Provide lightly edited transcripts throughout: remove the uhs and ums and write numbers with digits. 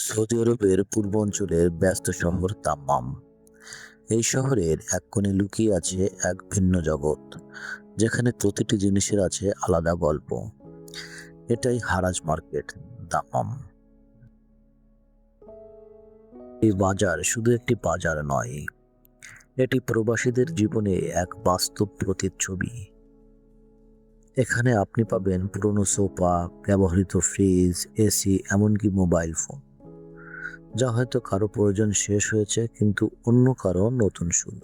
Saudi আরবের পূর্ব অঞ্চলের ব্যস্ত শহর দাম্মাম। এই শহরের এক কোণে লুকিয়ে আছে এক ভিন্ন জগৎ, যেখানে প্রতিটি জিনিসের আছে আলাদা গল্প। এটাই হারাজ মার্কেট, দাম্মাম। এই বাজার শুধু একটি বাজার নয়, এটি প্রবাসীদের জীবনে এক বাস্তব প্রতিচ্ছবি। এখানে আপনি পাবেন পুরনো সোফা, ব্যবহৃত ফ্রিজ, এসি, এমনকি মোবাইল ফোন, যা হয়তো কারো প্রয়োজন শেষ হয়েছে, কিন্তু অন্য কারো নতুন শুরু।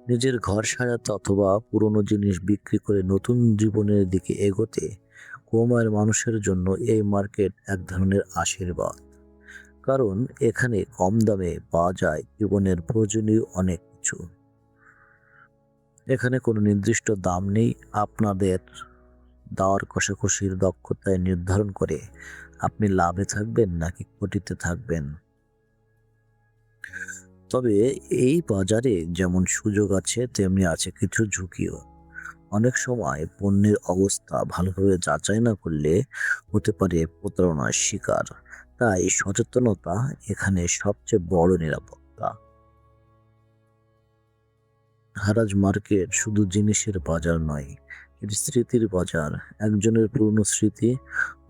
নিজের ঘর সাজাতে অথবা পুরনো জিনিস বিক্রি করে নতুন জীবনের দিকে এগোতে কম আয়ের মানুষের জন্য এই মার্কেট এক ধরনের আশীর্বাদ। কারণ এখানে কম দামে পাওয়া যায় জীবনের প্রয়োজনীয় অনেক কিছু। এখানে কোনো নির্দিষ্ট দাম নেই, আপনাদের দাওয়ার কষাকষির দক্ষতায় নির্ধারণ করে আপনি লাভে থাকবেন নাকি ক্ষতিতে থাকবেন। তবে এই বাজারে যেমন সুযোগ আছে, তেমনি আছে কিছু ঝুঁকিও। অনেক সময় পণ্যের অবস্থা ভালোভাবে যাচাই না করলে হতে পারে প্রতারণার শিকার। তাই সচেতনতা এখানে সবচেয়ে বড় নিরাপত্তা। হারাজ মার্কেট শুধু জিনিসের বাজার নয়, এটি স্মৃতির বাজার। একজনের পুরনো স্মৃতি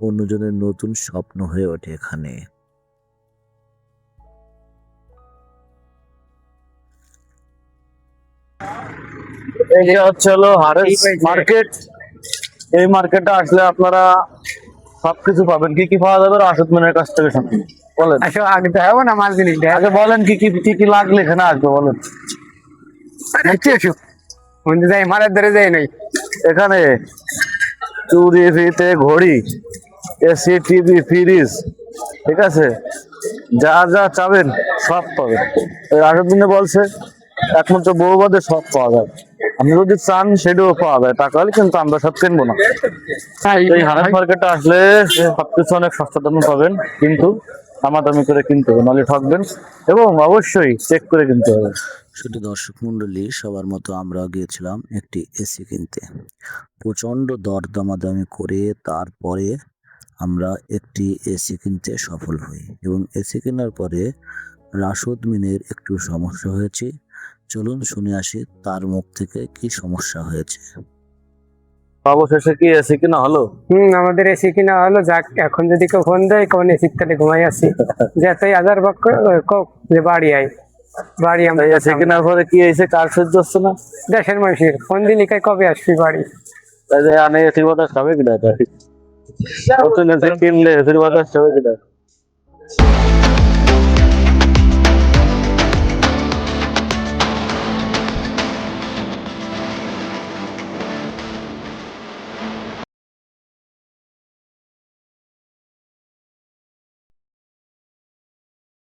অন্যজনের নতুন স্বপ্ন হয়ে ওঠে এখানে। এইটা হচ্ছে হলো হারেস মার্কেট। এই মার্কেটে আসলে আপনারা সবকিছু পাবেন। কি কি পাওয়া যাবে রাশেদ মিনের কাছ থেকে শুনুন। বলেন, আসলে আগে দেখাবো না মাল জিনিস দেখা আগে বলেন কি কি কি কি লাগলে এখানে আসবে বলেন। বন্ধু যাই মারের ধরে যাই নাই এখানে চুড়ি, ফিতে, ঘড়ি, এসি, টিভি, ফ্রিজ, ঠিক আছে, যা যা চাবেন সব পাবেন। রাশেদ মিনে বলছে একমাত্র বউবাদে সব পাওয়া যায়। আপনি যদি চান সেটাও পাওয়া যায়, টাকা হলে, কিন্তু আমরা সব কিনবো না। এই হারাজ মার্কেটে আসলে সবকিছু অনেক সস্তা দামে পাবেন, কিন্তু দামাদামি করে কিনতে হবে, নাহলে ঠকবেন। এবং অবশ্যই চেক করে কিনতে হবে। শুধু দর্শক মন্ডলী, সবার মতো আমরা গিয়েছিলাম একটি এসি কিনতে। প্রচণ্ড দর দামাদামি করে তারপরে আমরা একটি এসি কিনতে সফল হই, এবং এসি কেনার পরে রাশেদ মিনের একটু সমস্যা হয়েছে। চলুন শুনে আসি তার মুখ থেকে কি সমস্যা হয়েছে। অবশেষে কি এসি কিনা হলো? আমাদের এসি কিনা হলো। যাক, এখন যদি কেউ ফোন দেয় কোন এসি তলে ঘুমাই আছি যতই হাজার বাক্য যে বাড়ি আয় বাড়ি। আমরা এসি কেনার পরে কি এসে কার সহ্য হচ্ছে না? দেশের মানুষের ফোন দিলি কাই কবে আসবি বাড়ি। তাই যে আনে এসির বাতাস খাবে কিনা? নতুন এসি কিনলে এসির বাতাস খাবে কিনা?